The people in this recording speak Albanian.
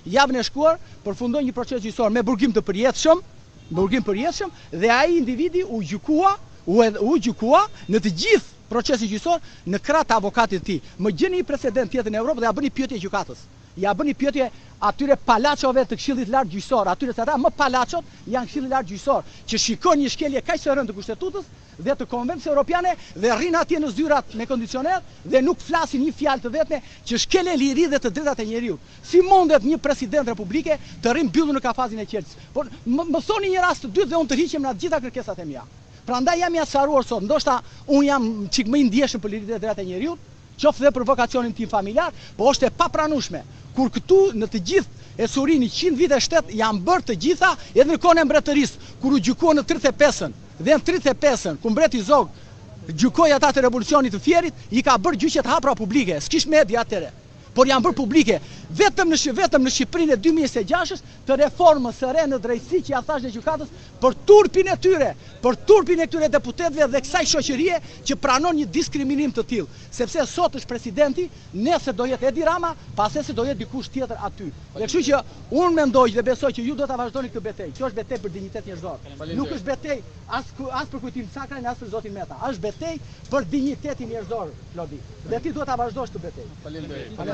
Javën e shkuar përfundoi një proces gjyqësor me burgim të përjetshëm, dhe ai individi u gjykua në të gjithë procesin gjyqësor në krah të avokatit të tij. Më gjeni një precedent tjetër në Evropë dhe ja bëni pyetje gjykatës. Ja bëni pyetje atyre palaçove të Këshillit Lart Gjyqësor, atyre se ata më palaçot janë Këshilli Lart Gjyqësor, që shikon një shkelje kaq të rëndë të kushtetutës dhe të konvencijës europiane dhe rrin atje në zyrat me kondicioner dhe nuk flasin një fjalë të vetme që shkelje liri dhe të drejtat e njeriut. Si mundet një president republike të rrin mbyllur në kafazin e qelçës? Por më thoni një rast të dytë dhe unë të hiqem nga të gjitha kërkesat e mia. Prandaj jam i asaruar sot, ndoshta unë jam çik më i ndjeshëm për liritë dhe drejtat e njeriut, qoftë dhe për vokacionin tim familjar, po është e papranueshme kur këtu në të gjithë e Surini 100 vite shtet janë bërë të gjitha edhe në kohën e mbretërisë, kur u gjykuan në 35-ën dhe në 35-ën ku mbreti Zog gjykoi ata të revolucionit të Fierit, i ka bërë gjyqe të hapura publike, s'kish media atëre, por janë bërë publike. Vetëm në Shqipërinë e 2026 të reformës së re në drejtësi që ja thash në gjykatës për turpin e këtyre deputetëve dhe kësaj shoqërie që pranon një diskriminim të tillë, sepse sot është presidenti, nesër do jetë Edi Rama, pastaj do jetë dikush tjetër aty. Dhe kështu që unë mendoj dhe besoj që ju do ta vazhdoni këtë betejë. Kjo është betejë për dinjitet njerëzor. Nuk është betejë as për kujtim Sakrajn, as për zotin Meta. Është betejë për dinjitetin njerëzor, Lodi. Dhe ti duhet ta vazhdosh këtë betejë.